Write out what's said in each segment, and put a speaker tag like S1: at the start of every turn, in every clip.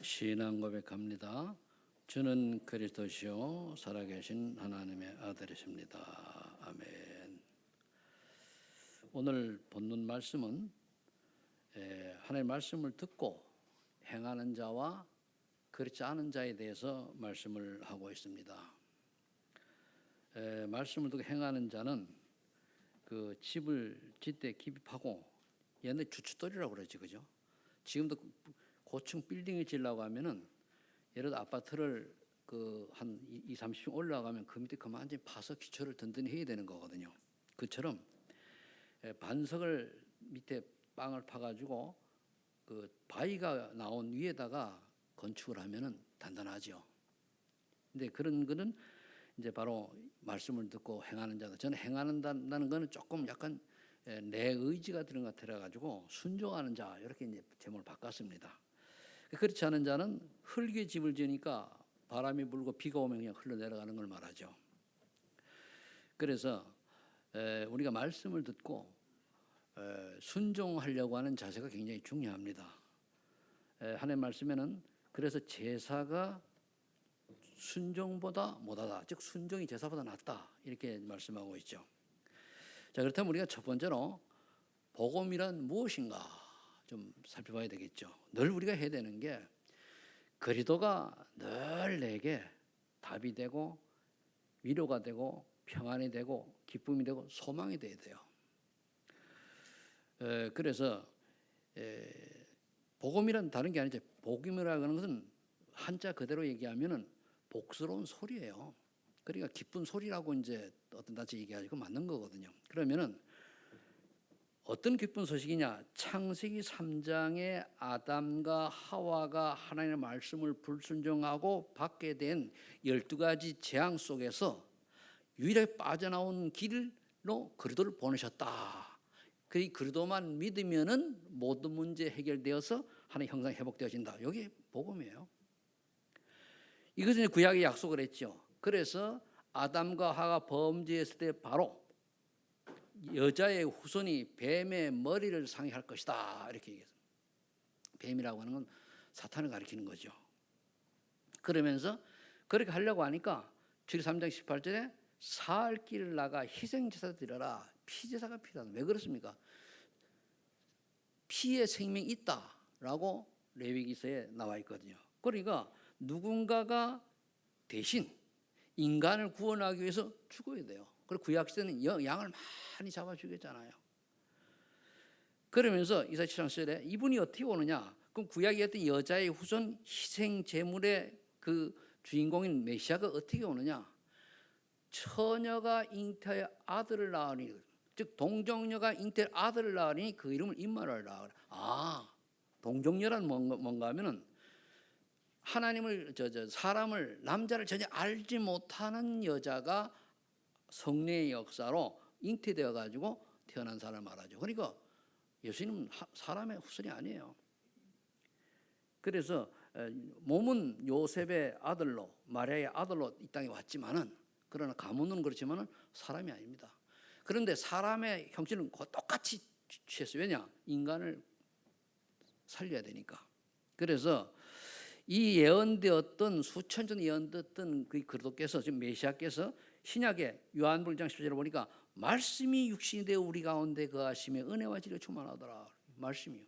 S1: 신앙 고백합니다. 주는 그리스도시요 살아계신 하나님의 아들이십니다. 아멘. 오늘 본문 말씀은 하나님의 말씀을 듣고 행하는 자와 그렇지 않은 자에 대해서 말씀을 하고 있습니다. 말씀을 듣고 행하는 자는 그 집을 짓되 깊이 파고 옛날에 주춧돌이라고 그러지, 그죠? 지금도 고층 빌딩을 지으려고 하면은 예를 들어 아파트를 한 20-30층 올라가면 그 밑에 그만큼 파서 기초를 든든히 해야 되는 거거든요. 그처럼 반석을 밑에 빵을 파가지고 그 바위가 나온 위에다가 건축을 하면은 단단하죠. 근데 그런 거는 이제 바로 말씀을 듣고 행하는 자다. 저는 행하는다는 거는 조금 약간 내 의지가 들은 것 같아 가지고 순종하는 자 이렇게 이제 제목을 바꿨습니다. 그렇지 않은 자는 흙의 집을 지으니까 바람이 불고 비가 오면 그냥 흘러내려가는 걸 말하죠. 그래서 우리가 말씀을 듣고 순종하려고 하는 자세가 굉장히 중요합니다. 하나님의 말씀에는 그래서 제사가 순종보다 못하다, 즉 순종이 제사보다 낫다 이렇게 말씀하고 있죠. 자, 그렇다면 우리가 첫 번째로 복음이란 무엇인가 좀 살펴봐야 되겠죠. 늘 우리가 해야 되는 게 그리스도가 늘 내게 답이 되고 위로가 되고 평안이 되고 기쁨이 되고 소망이 돼야 돼요. 그래서 복음이란 다른 게 아니죠. 복음이라고 하는 것은 한자 그대로 얘기하면은 복스러운 소리예요. 그러니까 기쁜 소리라고 이제 어떤 단체 얘기하고 맞는 거거든요. 그러면은 어떤 기쁜 소식이냐? 창세기 3장에 아담과 하와가 하나님의 말씀을 불순종하고 받게 된 12가지 재앙 속에서 유일하게 빠져나온 길로 그리스도를 보내셨다. 그 그리스도만 믿으면은 모든 문제 해결되어서 하나님의 형상이 회복되어진다. 이게 복음이에요. 이것은 구약에 약속을 했죠. 그래서 아담과 하와가 범죄했을 때 바로 여자의 후손이 뱀의 머리를 상해할 것이다 이렇게 얘기했습니다. 뱀이라고 하는 건 사탄을 가리키는 거죠. 그러면서 그렇게 하려고 하니까 출애굽 3장 18절에 사흘 길을 나가 희생제사 드려라. 피제사가 필요하다. 왜 그렇습니까? 피에 생명이 있다라고 레위기서에 나와 있거든요. 그러니까 누군가가 대신 인간을 구원하기 위해서 죽어야 돼요. 그리고 구약시대는 양을 많이 잡아 죽였잖아요. 그러면서 이사야 7장 7절에 이분이 어떻게 오느냐? 그럼 구약에 어떤 여자의 후손 희생 제물의 그 주인공인 메시아가 어떻게 오느냐? 처녀가 잉태하여 아들을 낳으니, 즉 동정녀가 잉태하여 아들을 낳으니 그 이름을 임마누엘이라. 동정녀란 뭔가 하면은 하나님을 사람을 남자를 전혀 알지 못하는 여자가 성령의 역사로 잉태되어 가지고 태어난 사람을 말하죠. 그러니까 예수님은 사람의 후손이 아니에요. 그래서 몸은 요셉의 아들로 마리아의 아들로 이 땅에 왔지만은 그러나 가문은 그렇지만은 사람이 아닙니다. 그런데 사람의 형체는 똑같이 취했어요. 왜냐? 인간을 살려야 되니까. 그래서 이 예언되었던 수천 전 예언되었던 그 그리스도께서 지금 메시아께서 신약의 요한복음 1장 10절에 보니까 말씀이 육신이 되어 우리 가운데 거하시며 은혜와 진리가 충만하더라. 말씀이요.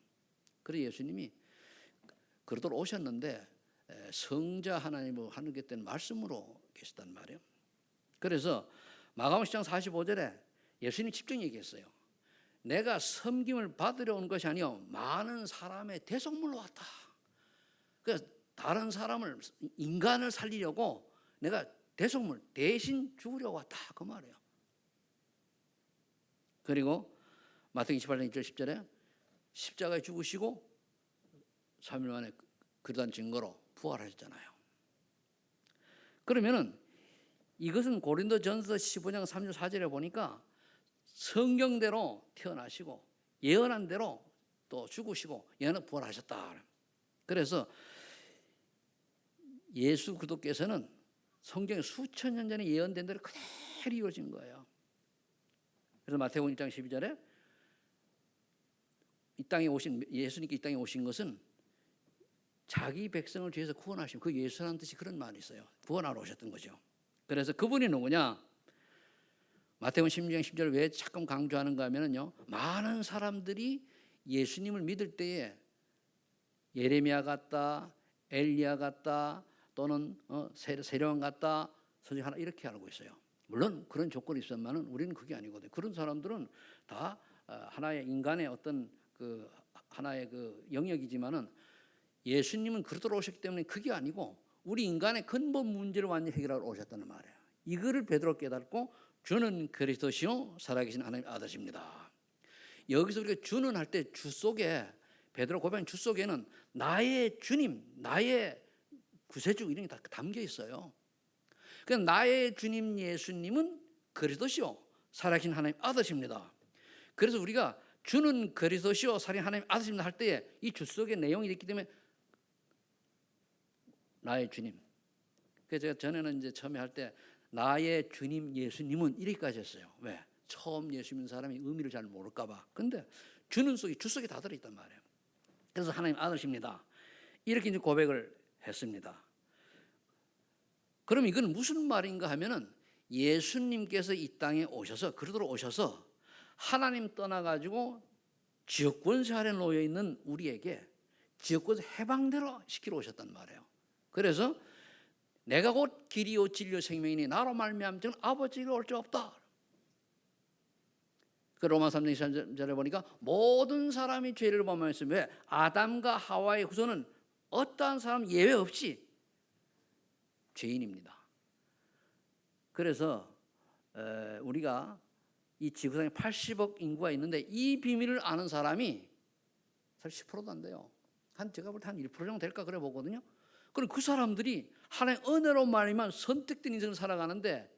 S1: 그래서 예수님이 그리스도로 오셨는데 성자 하나님을 하늘에 뜬 말씀으로 계시단 말이에요. 그래서 마가복음 10장 45절에 예수님이 직접 얘기했어요. 내가 섬김을 받으러 온 것이 아니요 많은 사람의 대속물로 왔다. 그래서 다른 사람을 인간을 살리려고 내가 대속물 대신 죽으려고 왔다 그 말이에요. 그리고 마태복음 28장 1절 10절에 십자가에 죽으시고 3일 만에 그러한 증거로 부활하셨잖아요. 그러면은 이것은 고린도전서 15장 3절 4절에 보니까 성경대로 태어나시고 예언한 대로 또 죽으시고 예언은 부활하셨다. 그래서 예수 그리스도께서는 성경에 수천 년 전에 예언된 대로 그대로 이루어진 거예요. 그래서 마태복음 1장 12절에 이 땅에 오신 예수님께 이 땅에 오신 것은 자기 백성을 죄에서 구원하시면 그 예수라는 뜻이 그런 말이 있어요. 구원하러 오셨던 거죠. 그래서 그분이 누구냐? 마태복음 16장 10절 왜 자꾸 강조하는가 하면은요, 많은 사람들이 예수님을 믿을 때에 예레미야 같다, 엘리야 같다, 또는 세례요한 같다, 선지 하나 이렇게 알고 있어요. 물론 그런 조건이 있었지만은 우리는 그게 아니거든요. 그런 사람들은 다 하나의 인간의 어떤 그 하나의 그 영역이지만은 예수님은 그리스도로 오셨기 때문에 그게 아니고 우리 인간의 근본 문제를 완전히 해결하러 오셨다는 말이에요. 이거를 베드로 깨닫고 주는 그리스도시요 살아계신 하나님의 아들이십니다. 여기서 우리가 주는 할 때 주 속에 베드로 고백한 주 속에는 나의 주님, 나의 구세주 이런 게 다 담겨 있어요. 그냥 나의 주님 예수님은 그리스도시요 살아계신 하나님 아들이십니다. 그래서 우리가 주는 그리스도시요 살아계신 하나님 아들이십니다 할 때에 이 주 속에 내용이 있기 때문에 나의 주님. 그래서 제가 전에는 이제 처음에 할 때 나의 주님 예수님은 이렇게까지 했어요. 왜? 처음 예수 믿는 사람이 의미를 잘 모를까 봐. 근데 주는 속에 주 속에 다 들어있단 말이에요. 그래서 하나님 아들이십니다. 이렇게 이제 고백을 했습니다. 그럼 이건 무슨 말인가 하면은 예수님께서 이 땅에 오셔서 그리스도로 오셔서 하나님 떠나가지고 지옥 권세 아래 놓여 있는 우리에게 지옥 권세 해방대로 시키러 오셨단 말이에요. 그래서 내가 곧 길이요 진리요 생명이니 나로 말미암아 저는 아버지로 올 수 없다. 그 로마 3장 23절에 보니까 모든 사람이 죄를 범하였으며 왜? 아담과 하와의 후손은 어떠한 사람 예외 없이 죄인입니다. 그래서 우리가 이 지구상에 80억 인구가 있는데 이 비밀을 아는 사람이 사실 10%도 안 돼요. 제가 볼 때 한 1% 정도 될까 그래 보거든요. 그럼 그 사람들이 하나님의 은혜로 말미암아 선택된 인생을 살아가는데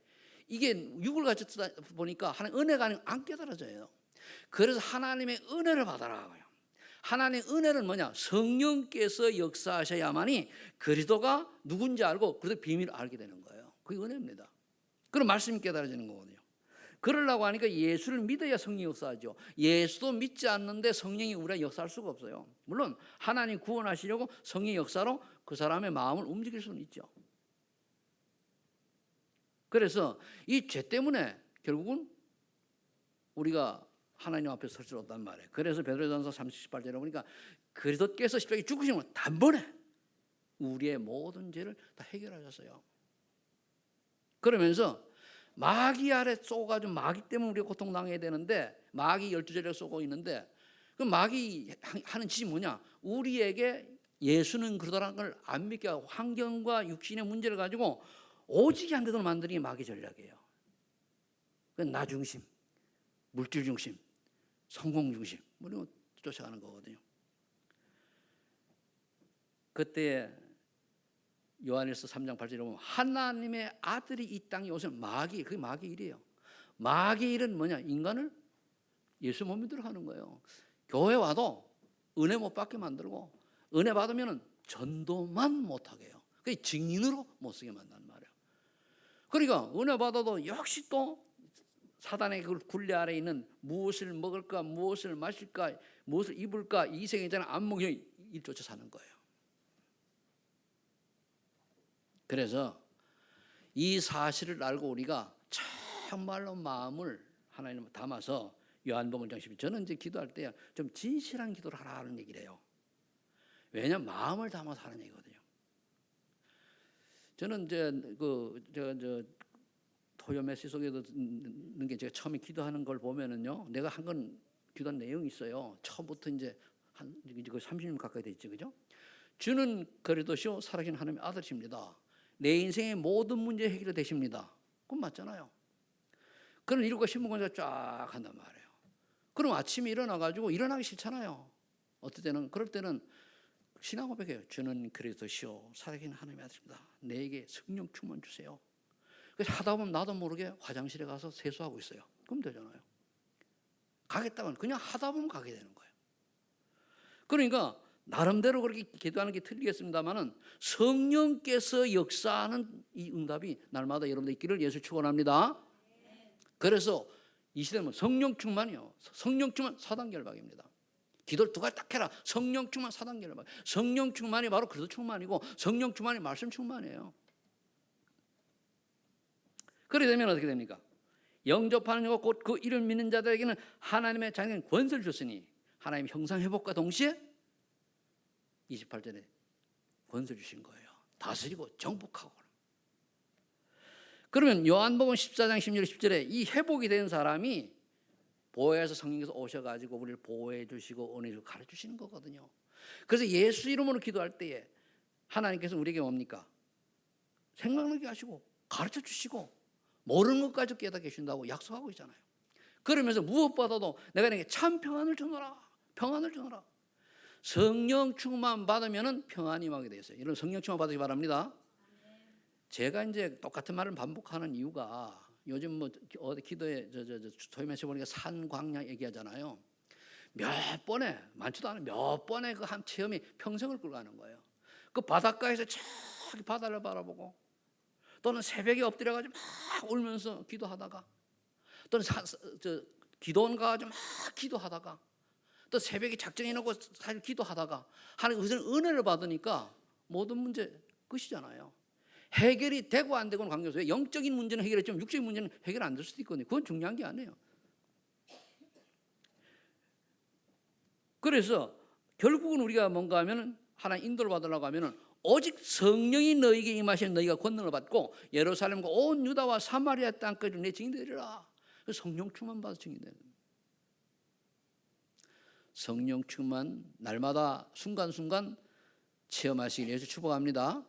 S1: 이게 육을 가졌다 보니까 하나님의 은혜가 안 깨달아져요. 그래서 하나님의 은혜를 받아라. 하나님의 은혜는 뭐냐? 성령께서 역사하셔야만이 그리스도가 누군지 알고 그리스도 비밀을 알게 되는 거예요. 그게 은혜입니다. 그럼 말씀이 깨달아지는 거거든요. 그러려고 하니까 예수를 믿어야 성령이 역사하죠. 예수도 믿지 않는데 성령이 우리가 역사할 수가 없어요. 물론 하나님 구원하시려고 성령의 역사로 그 사람의 마음을 움직일 수는 있죠. 그래서 이 죄 때문에 결국은 우리가 하나님 앞에 설 수 없단 말이에요. 그래서 베드로전서 38절에 보니까 그리스도께서 십자가에 죽으심으로 단번에 우리의 모든 죄를 다 해결하셨어요. 그러면서 마귀 아래 쏘가지고 마귀 때문에 우리가 고통당해야 되는데 마귀 12절에 쏘고 있는데 그 마귀 하는 짓이 뭐냐? 우리에게 예수는 그러더라는 걸 안 믿게 하고 환경과 육신의 문제를 가지고 오직이 안 되도록 만드는 게 마귀 전략이에요. 나 중심, 물질 중심, 성공 중심 이런 거 쫓아가는 거거든요. 그때 요한일서 3장 8절에 보면 하나님의 아들이 이 땅에 오신 그게 마귀 일이에요. 마귀 일은 뭐냐? 인간을 예수 못 믿도록 하는 거예요. 교회 와도 은혜 못 받게 만들고 은혜 받으면 전도만 못하게 해요. 그게 증인으로 못 쓰게 만든단 말이에요. 그러니까 은혜 받아도 역시 또 사단의 그 굴레 아래 있는 무엇을 먹을까, 무엇을 마실까, 무엇을 입을까 이 생애자는 안목이 일 쫓아 사는 거예요. 그래서 이 사실을 알고 우리가 정말로 마음을 하나님 담아서 요한복음 1장 12 저는 이제 기도할 때 좀 진실한 기도를 하라는 얘기를 해요. 왜냐하면 마음을 담아서 하는 얘기거든요. 저는 이제 토요 메시지 속에 듣는 게 제가 처음에 기도하는 걸 보면은요, 내가 한 건 기도한 내용이 있어요. 처음부터 이제 이제 30년 가까이 됐죠, 그죠? 주는 그리스도시요 살아계신 하나님의 아들이십니다. 내 인생의 모든 문제 해결이 되십니다. 그건 맞잖아요. 그런 일과 신문권자 쫙 한단 말이에요. 그럼 아침에 일어나가지고 일어나기 싫잖아요. 어떨 때는 그럴 때는 신앙 고백해요. 주는 그리스도시요 살아계신 하나님의 아들입니다. 내게 성령 충만 주세요. 그래서 하다 보면 나도 모르게 화장실에 가서 세수하고 있어요. 그럼 되잖아요. 가겠다면 그냥 하다 보면 가게 되는 거예요. 그러니까 나름대로 그렇게 기도하는 게 틀리겠습니다만은 성령께서 역사하는 이 응답이 날마다 여러분들 있기를 예수 축원합니다. 그래서 이 시대는 성령 충만이요. 성령 충만 사단 결박입니다. 기도를 두 가지 딱 해라. 성령 충만 4단계를 봐. 성령 충만이 바로 그리스도 충만이고 성령 충만이 말씀 충만이에요. 그래 되면 어떻게 됩니까? 영접하는 자와 곧 그 이를 믿는 자들에게는 하나님의 장인 권세를 줬으니 하나님 형상 회복과 동시에 28절에 권세를 주신 거예요. 다스리고 정복하고. 그러면 요한복음 14장 16절 10절에 이 회복이 된 사람이 보혜에서 성령께서 오셔가지고 우리를 보호해 주시고 은혜 주시고 가르치시는 거거든요. 그래서 예수 이름으로 기도할 때에 하나님께서 우리에게 뭡니까? 생각나게 하시고 가르쳐 주시고 모르는 것까지 깨닫게 해준다고 약속하고 있잖아요. 그러면서 무엇보다도 내가 내게 참 평안을 주노라. 평안을 주노라. 성령 충만 받으면 평안이 임하게 되어 있어요. 여러분 성령 충만 받으시기 바랍니다. 제가 이제 똑같은 말을 반복하는 이유가 요즘 뭐 어디 기도에 소위 말해서 보니까 산광야 얘기하잖아요. 몇 번에 많지도 않은 몇 번의 그 한 체험이 평생을 끌고 가는 거예요. 그 바닷가에서 저기 바다를 바라보고 또는 새벽에 엎드려가지고 막 울면서 기도하다가 또는 기도원 가가지고 막 기도하다가 또 새벽에 작정해 놓고 사실 기도하다가 하나님 은혜를 받으니까 모든 문제 끝이잖아요. 해결이 되고 안 되고는 관계없어요. 영적인 문제는 해결했지만 육적인 문제는 해결 안 될 수도 있거든요. 그건 중요한 게 아니에요. 그래서 결국은 우리가 뭔가 하면은 하나님 인도를 받으려고 하면은 오직 성령이 너희에게 임하시는 너희가 권능을 받고 예루살렘과 온 유다와 사마리아 땅까지 내 증인 되리라. 성령 충만 받아 증인 되는 거예요. 성령 충만 날마다 순간순간 체험하시길 예수 축복합니다.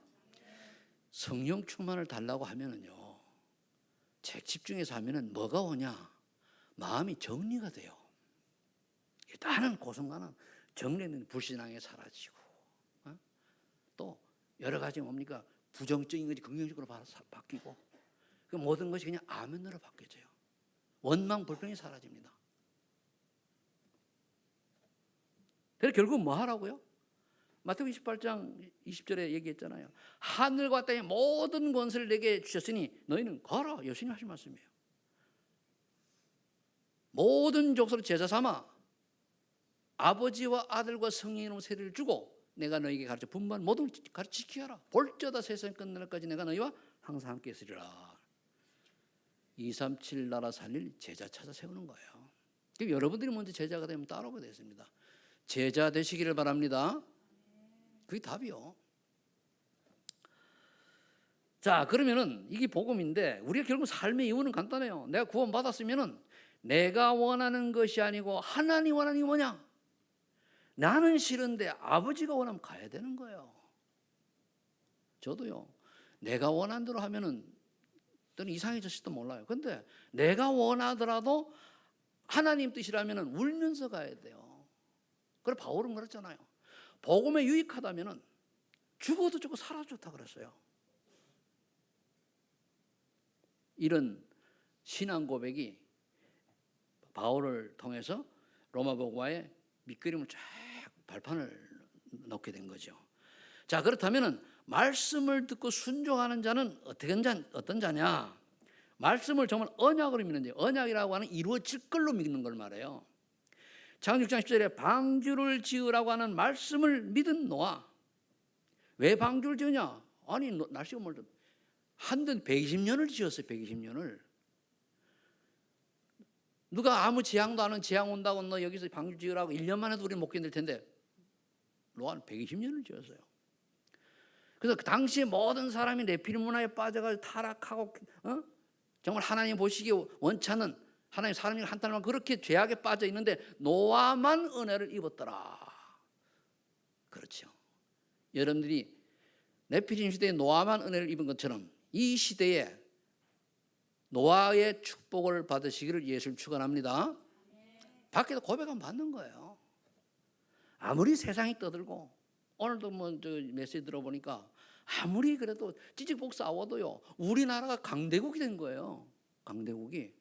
S1: 성령 충만을 달라고 하면은요, 집중해서 하면은 뭐가 오냐? 마음이 정리가 돼요. 일단은 고순간은 정리는 불신앙에 사라지고, 또 여러 가지 뭡니까? 부정적인 것이 긍정적으로 바뀌고, 그 모든 것이 그냥 아멘으로 바뀌어져요. 원망 불평이 사라집니다. 그래서 결국 뭐 하라고요? 마태복음 28장 20절에 얘기했잖아요. 하늘과 땅의 모든 권세를 내게 주셨으니 너희는 가라. 예수님이 하신 말씀이에요. 모든 족속을 제자 삼아 아버지와 아들과 성령의 이름으로 세례를 주고 내가 너희에게 가르쳐 분반 모든 가르쳐 지키라. 볼저다 세상 끝날까지 내가 너희와 항상 함께 있으리라. 237 나라 살릴 제자 찾아 세우는 거예요. 여러분들이 먼저 제자가 되면 따라오게 되겠습니다. 제자 되시기를 바랍니다. 그게 답이요. 자, 그러면은 이게 복음인데 우리가 결국 삶의 이유는 간단해요. 내가 구원 받았으면은 내가 원하는 것이 아니고 하나님 원하는 게 뭐냐? 나는 싫은데 아버지가 원하면 가야 되는 거예요. 저도요. 내가 원하는 대로 하면은 또는 이상해졌을지도 몰라요. 근데 내가 원하더라도 하나님 뜻이라면은 울면서 가야 돼요. 그래 바울은 그랬잖아요. 복음에 유익하다면은 죽어도 좋고 살아도 좋다 그랬어요. 이런 신앙 고백이 바울을 통해서 로마 복음화에 밑그림을 쫙 발판을 놓게 된 거죠. 자, 그렇다면은 말씀을 듣고 순종하는 자는 어떤 자냐? 말씀을 정말 언약으로 믿는 자. 언약이라고 하는 이루어질 걸로 믿는 걸 말해요. 창세기 6장 10절에 방주를 지으라고 하는 말씀을 믿은 노아. 왜 방주를 지으냐? 아니 날씨가 멀다. 한든 120년을 지었어요. 120년을. 누가 아무 재앙도 안 하는 재앙 온다고 너 여기서 방주 지으라고 1년 만에도 우리는 못 견딜 텐데 노아는 120년을 지었어요. 그래서 그 당시에 모든 사람이 네피림 문화에 빠져가지고 타락하고 정말 하나님 보시기에 원치 않는 하나님 사람이 한탄만 그렇게 죄악에 빠져 있는데 노아만 은혜를 입었더라. 그렇죠. 여러분들이 네피림 시대에 노아만 은혜를 입은 것처럼 이 시대에 노아의 축복을 받으시기를 예수를 축원합니다. 밖에서 고백하면 받는 거예요. 아무리 세상이 떠들고 오늘도 뭐 메시지 들어보니까 아무리 그래도 찌직복 싸워도요 우리나라가 강대국이 된 거예요. 강대국이.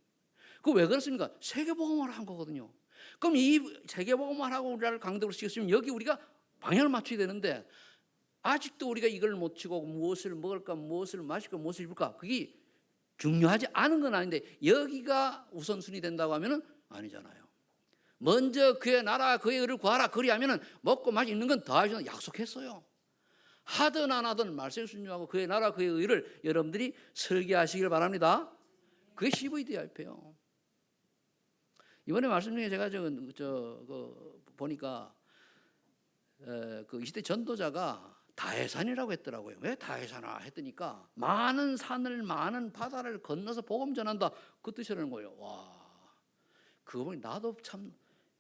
S1: 그 왜 그렇습니까? 세계복음화를 한 거거든요. 그럼 이 세계복음화를 하고 우리나라를 강대국으로 시켰으면 여기 우리가 방향을 맞춰야 되는데 아직도 우리가 이걸 못 치고 무엇을 먹을까 무엇을 마실까 무엇을 입을까 그게 중요하지 않은 건 아닌데 여기가 우선순위 된다고 하면은 아니잖아요. 먼저 그의 나라 그의 의를 구하라. 그리하면은 먹고 마시 있는 건 더하시는 약속했어요. 하든 안 하든 말씀에 순종하고 그의 나라 그의 의를 여러분들이 설계하시길 바랍니다. 그게 CVDIP예요. 이번에 말씀 중에 제가 보니까 그 20대 전도자가 다해산이라고 했더라고요. 왜 다해산아 했더니까 많은 산을 많은 바다를 건너서 복음 전한다 그 뜻이라는 거예요. 와, 그거 보니 나도 참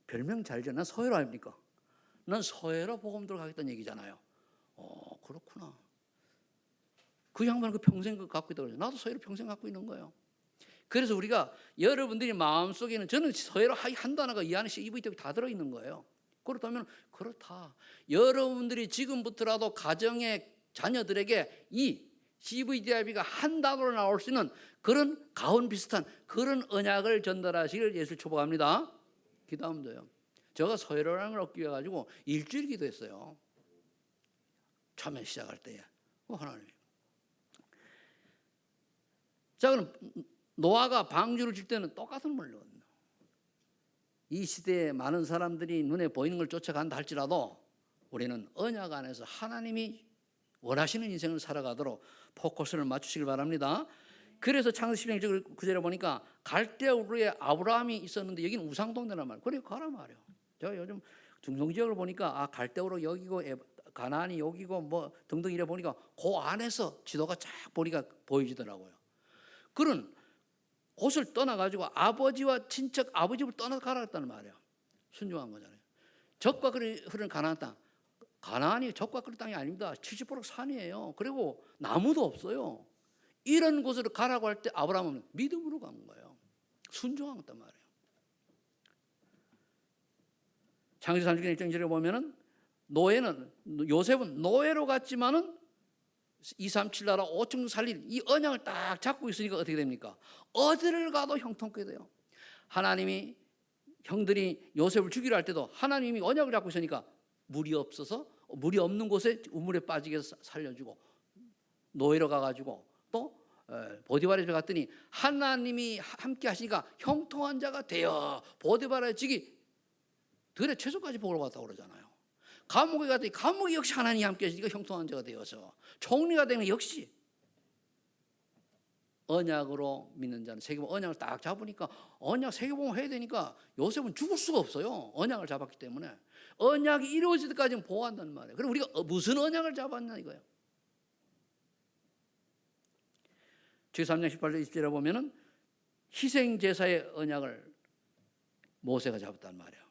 S1: 별명 잘 지어. 난 서해로 아닙니까? 난 서해로 복음 들어가겠다는 얘기잖아요. 그렇구나. 그 양반은 그 평생 그 갖고 있다고 그러죠. 나도 서해로 평생 갖고 있는 거예요. 그래서 우리가 여러분들이 마음속에는 저는 서해로 한 단어가 이 안에 CVDIP 다 들어있는 거예요. 그렇다면 그렇다. 여러분들이 지금부터라도 가정의 자녀들에게 이 CVDIP가 한 단어로 나올 수 있는 그런 가훈 비슷한 그런 언약을 전달하시길 예수 축복합니다. 기도하면 돼요. 제가 서해로라는 걸 얻기 위해 가지고 일주일 기도했어요. 처음에 시작할 때에. 하나님. 자, 그럼 노아가 방주를 질 때는 똑같은 물론 이 시대에 많은 사람들이 눈에 보이는 걸 쫓아간다 할지라도 우리는 언약 안에서 하나님이 원하시는 인생을 살아가도록 포커스를 맞추시길 바랍니다. 그래서 창세기 10장 9절에 보니까 갈대우르에 아브라함이 있었는데 여기는 우상동네란 말이에요. 그래 가라 말이에요. 제가 요즘 중동 지역을 보니까 갈대우르 여기고 가나안이 여기고 뭐 등등 이래 보니까 그 안에서 지도가 쫙 보니까 보여지더라고요. 그런 곳을 떠나가지고 아버지와 친척 아버지 집을 떠나가라 했다는 말이에요. 순종한 거잖아요. 적과 흐르는 가나안 땅. 가나안이 적과 흐르는 땅이 아닙니다. 70% 산이에요. 그리고 나무도 없어요. 이런 곳으로 가라고 할 때 아브라함은 믿음으로 간 거예요. 순종했단 말이에요. 창세기 30장 1절에 보면은 요셉은 노예로 갔지만은 237 나라 5층 살릴 이 언약을 딱 잡고 있으니까 어떻게 됩니까? 어디를 가도 형통케 돼요. 하나님이 형들이 요셉을 죽이려 할 때도 하나님이 언약을 잡고 있으니까 물이 없어서 물이 없는 곳에 우물에 빠지게 해서 살려주고 노예로 가가지고 또 보디바라에 갔더니 하나님이 함께 하시니까 형통한 자가 되어 보디바라의 직이 들의 최소까지 복을 받았다고 그러잖아요. 감옥에 갔더니 감옥이 역시 하나님이 함께 하시니까 형통한 자가 되어서 총리가 되면 역시 언약으로 믿는 자는 세계보험 언약을 딱 잡으니까 언약 세계보험 해야 되니까 요셉은 죽을 수가 없어요. 언약을 잡았기 때문에 언약이 이루어질 때까지는 보호한다는 말이에요. 그럼 우리가 무슨 언약을 잡았냐 이거예요. 제3장 18절 20절에 보면은 희생제사의 언약을 모세가 잡았단 말이에요.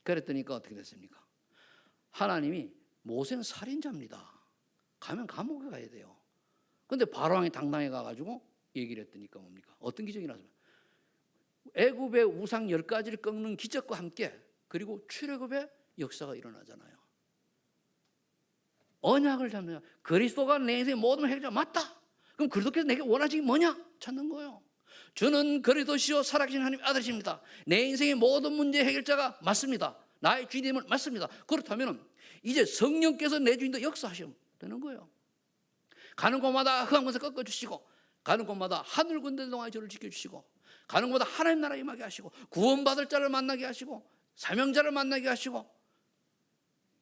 S1: 그랬더니까 어떻게 됐습니까? 하나님이 모세는 살인자입니다. 가면 감옥에 가야 돼요. 근데 바로왕이 당당해 가가지고 얘기를 했더니까 뭡니까? 어떤 기적이 나왔습니까? 애굽의 우상 10가지를 꺾는 기적과 함께 그리고 출애굽의 역사가 일어나잖아요. 언약을 잡는 그리스도가 내 인생의 모든 해결자 맞다. 그럼 그리스도께서 내게 원하시는 게 뭐냐? 찾는 거예요. 주는 그리스도시요 살아계신 하나님 아들이십니다. 내 인생의 모든 문제 해결자가 맞습니다. 나의 주님은 맞습니다. 그렇다면 이제 성령께서 내 주인도 역사하시면 되는 거예요. 가는 곳마다 흑암 권세 꺾어주시고 가는 곳마다 하늘 군대 동안에 저를 지켜주시고 가는 곳마다 하나님 나라 임하게 하시고 구원받을 자를 만나게 하시고 사명자를 만나게 하시고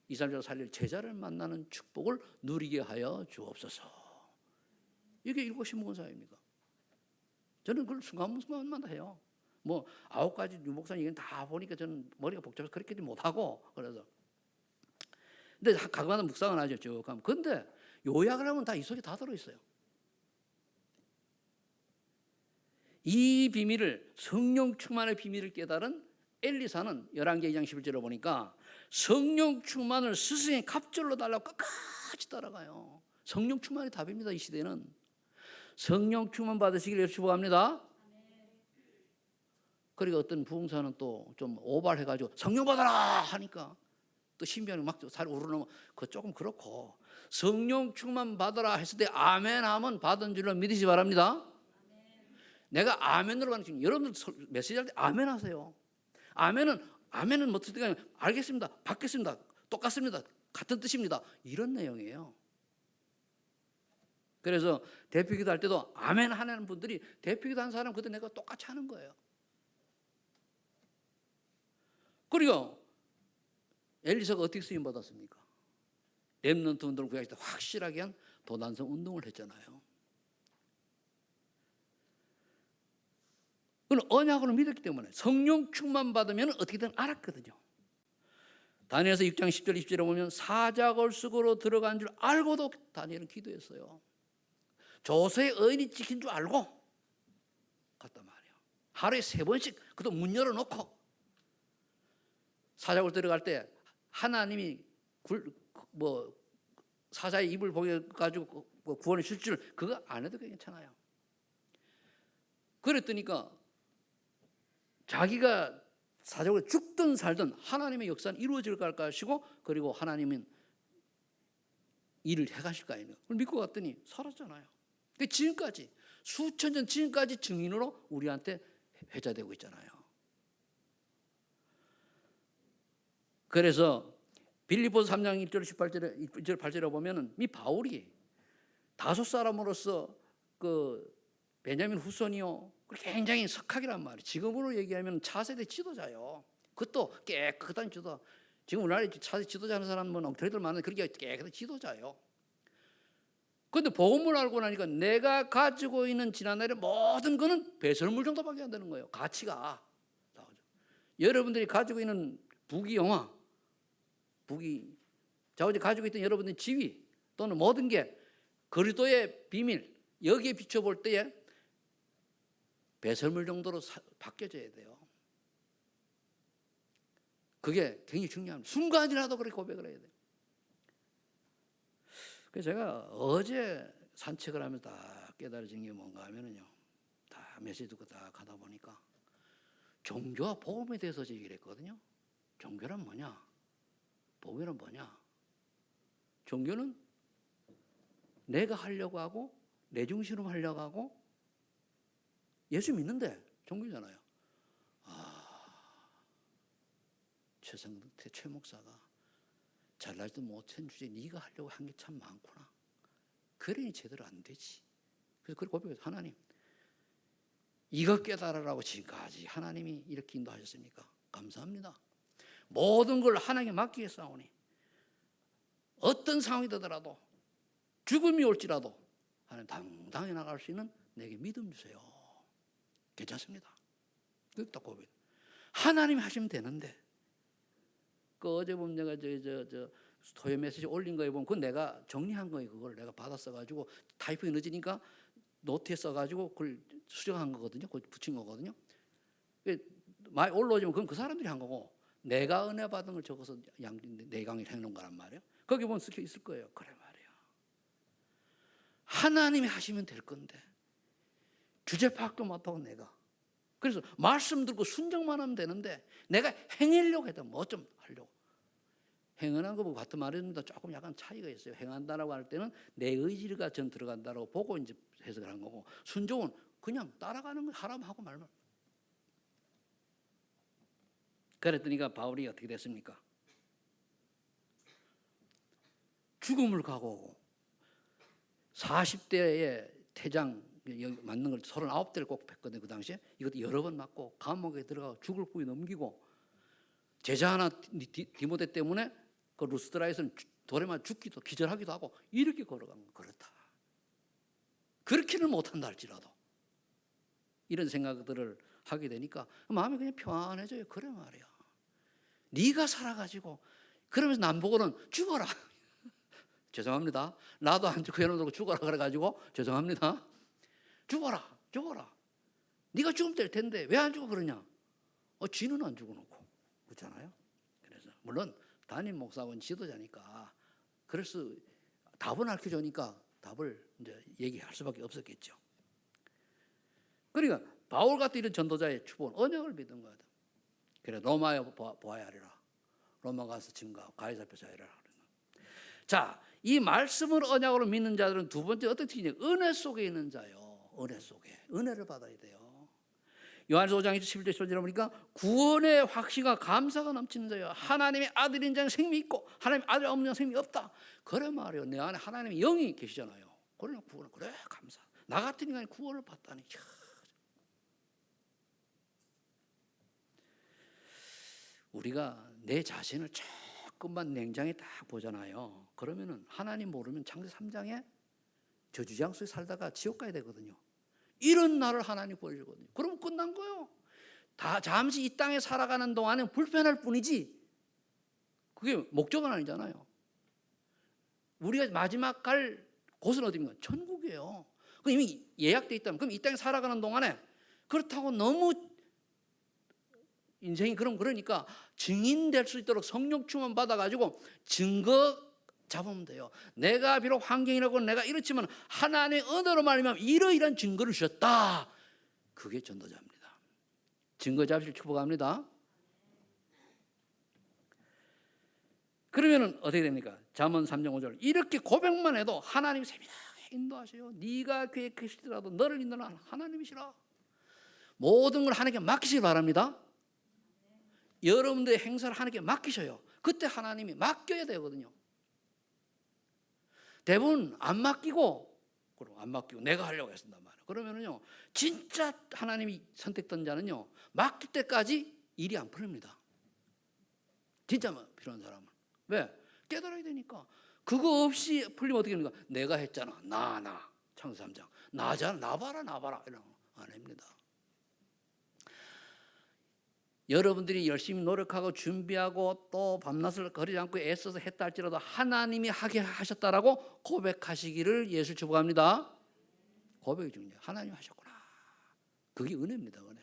S1: 2, 3절 살릴 제자를 만나는 축복을 누리게 하여 주옵소서. 이게 일곱 신문사입니까? 저는 그걸 순간순간마다 해요. 뭐 9가지 유목사 얘기는 다 보니까 저는 머리가 복잡해서 그렇게 못하고 그래서 근데 가끔마다 묵상은 하죠. 쭉 가면. 근데 요약을 하면 다 이 속에 다 들어있어요. 이 비밀을 성령 충만의 비밀을 깨달은 엘리사는 11개 2장 11절에 보니까 성령 충만을 스승의 갑절로 달라고 끝까지 따라가요. 성령 충만이 답입니다. 이 시대는. 성령 충만 받으시길 축복합니다. 그리고 어떤 부흥사는 또 좀 오발해가지고 성령 받아라 하니까 또 신비하게 막 살 오르는 거 조금 그렇고 성령 충만 받아라 했을 때 아멘 하면 받은 줄로 믿으시 바랍니다. 내가 아멘으로 가는 지금 여러분들 메시지 할 때 아멘 하세요. 아멘은 뭐 어떻게 하냐 알겠습니다. 받겠습니다. 똑같습니다. 같은 뜻입니다. 이런 내용이에요. 그래서 대표기도 할 때도 아멘 하는 분들이 대표기도 한 사람 그때 내가 똑같이 하는 거예요. 그리고 엘리사가 어떻게 쓰임 받았습니까? 렘넌트 운동을 구약시대 확실하게 한 도단성 운동을 했잖아요. 그건 언약으로 믿었기 때문에 성령 충만 받으면 어떻게든 알았거든요. 다니엘서 6장 10절 20절에 보면 사자골석으로 들어간 줄 알고도 다니엘은 기도했어요. 조서의 의인이 지킨 줄 알고 갔단 말이에요. 하루에 3번씩 그도 문 열어놓고 사자골 들어갈 때 하나님이 사자의 입을 보게 가지고 구원을 줄 줄 그거 안 해도 괜찮아요. 그랬더니까 자기가 사자골 죽든 살든 하나님의 역사는 이루어질 것이고 그리고 하나님은 일을 해가실 거 아니에요. 그걸 믿고 갔더니 살았잖아요. 지금까지 수천 년 지금까지 증인으로 우리한테 회자되고 있잖아요. 그래서 빌립보서 3장 1절 18절에 1절 8절에 보면은 이 바울이 다섯 사람으로서 그 베냐민 후손이요 굉장히 석학이란 말이에요. 지금으로 얘기하면 차세대 지도자요. 그것도 깨끗한 지도. 지금 우리나라에 차세대 지도자 하는 사람은 엉터리들 많은데 그렇게 깨끗한 지도자요. 그런데 복음을 알고 나니까 내가 가지고 있는 지난날의 모든 거는 배설물 정도밖에 안 되는 거예요. 가치가. 여러분들이 가지고 있는 부귀 영화, 자오지 가지고 있던 여러분들의 지위 또는 모든 게 그리스도의 비밀 여기에 비춰볼 때에 배설물 정도로 바뀌어져야 돼요. 그게 굉장히 중요합니다. 순간이라도 그렇게 고백을 해야 돼요. 그래서 제가 어제 산책을 하면서 다 깨달아진 게 뭔가 하면은요, 다 메시지 듣고 다 가다 보니까 종교와 복음에 대해서 얘기를 했거든요. 종교란 뭐냐? 복음이란 뭐냐? 종교는 내가 하려고 하고 내 중심으로 하려고 하고 예수 믿는데 종교잖아요. 최성태 최 목사가 잘날도 못한 주제 네가 하려고 한 게 참 많구나. 그러니 제대로 안 되지. 그래서 그걸 고백해서 하나님 이거 깨달으라고 지금까지 하나님이 이렇게 인도하셨습니까? 감사합니다. 모든 걸 하나님께 맡기겠사오니 어떤 상황이 되더라도 죽음이 올지라도 하나님 당당히 나갈 수 있는 내게 믿음 주세요. 괜찮습니다. 그렇게 딱 고백. 하나님이 하시면 되는데 그 어제 보면 내가 토요 메시지 올린 거에 보면 그건 내가 정리한 거예요. 그걸 내가 받았어가지고 타이핑이 늦으니까 노트에 써가지고 그걸 수정한 거거든요. 그걸 붙인 거거든요. 많이 올라오지만 그건 그 사람들이 한 거고 내가 은혜 받은 걸 적어서 내 강의를 해놓은 거란 말이에요. 거기 보면 쓰여 있을 거예요. 그래 말이야. 하나님이 하시면 될 건데 주제 파악도 못하고 내가 그래서 말씀 듣고 순종만 하면 되는데 내가 행하려고 해도 뭐 좀 하려고 행하는 거하고 같은 말입니다. 조금 약간 차이가 있어요. 행한다라고 할 때는 내 의지가 전 들어간다라고 보고 이제 해석을 한 거고 순종은 그냥 따라가는 거 하라면 하고 말면. 그랬더니까 바울이 어떻게 됐습니까? 죽음을 각오하고 40대에 퇴장 맞는 걸 39대를 꼭 뵀거든요. 그 당시에 이것도 여러 번 맞고 감옥에 들어가고 죽을 부위 넘기고 제자 하나 디모데 때문에 그 루스드라에서는 돌에 맞아 죽기도 기절하기도 하고 이렇게 걸어간 거 그렇다. 그렇게는 못한다 할지라도 이런 생각들을 하게 되니까 마음이 그냥 평안해져요. 그래 말이야. 네가 살아가지고 그러면서 남보고는 죽어라. 죄송합니다. 나도 안 죽고 해놓고 죽어라 그래가지고 죄송합니다. 죽어라. 네가 죽으면 될 텐데 왜 안 죽어 그러냐? 쥐는 안 죽어놓고 그렇잖아요. 그래서 물론 담임 목사는 지도자니까 그래서 답은 알려주니까 답을 이제 얘기할 수밖에 없었겠죠. 그러니까 바울 같은 이런 전도자의 추구는 언약을 믿은 거다. 그래 로마에 보아야 하리라. 로마 가서 증거하고 가이사 앞에서 하리라. 자, 이 말씀을 언약으로 믿는 자들은 두 번째 어떤 특징이냐? 은혜 속에 있는 자요. 은혜 속에 은혜를 받아야 돼요. 요한서 5장 11절 12절에 보니까 구원의 확신과 감사가 넘치는 자요. 하나님의 아들인 자는 생명이 있고 하나님의 아들 없는 자는 생명이 없다. 그래 말이에요. 내 안에 하나님의 영이 계시잖아요. 그래 구원 그래 감사. 나 같은 인간이 구원을 받다니. 우리가 내 자신을 조금만 냉장에 딱 보잖아요. 그러면은 하나님 모르면 창세 3장에 저주장 속에 살다가 지옥 가야 되거든요. 이런 나를 하나님 보여주거든요. 그럼 끝난 거예요. 다 잠시 이 땅에 살아가는 동안은 불편할 뿐이지 그게 목적은 아니잖아요. 우리가 마지막 갈 곳은 어디입니까? 천국이에요. 그럼 이미 예약돼 있다면 그럼 이 땅에 살아가는 동안에 그렇다고 너무 인생이 그러니까 증인될 수 있도록 성령 충만 받아가지고 증거 잡으면 돼요. 내가 비록 환경이라고 내가 이렇지만 하나님의 은혜로 말하면 이러이러한 증거를 주셨다. 그게 전도자입니다. 증거 잡으실 축복합니다. 그러면은 어떻게 됩니까? 잠언 3장 5절 이렇게 고백만 해도 하나님이 세밀하게 인도하셔요. 네가 계획하시더라도 너를 인도하는 하나님이시라. 모든 걸 하나님께 맡기시기 바랍니다. 여러분들의 행사를 하나님께 맡기셔요. 그때 하나님이 맡겨야 되거든요. 대부분 안 맡기고 내가 하려고 했습니다. 그러면은요 진짜 하나님이 선택된 자는요 맡길 때까지 일이 안 풀립니다. 진짜 필요한 사람은 왜? 깨달아야 되니까. 그거 없이 풀리면 어떻게 됩니까? 내가 했잖아. 나 창세 3장 나잖아. 나 봐라 이런 거 안 합니다. 여러분들이 열심히 노력하고 준비하고 또 밤낮을 거리지 않고 애써서 했다 할지라도 하나님이 하게 하셨다라고 고백하시기를 예수 축복합니다. 고백이 중요해요. 하나님이 하셨구나. 그게 은혜입니다. 은혜.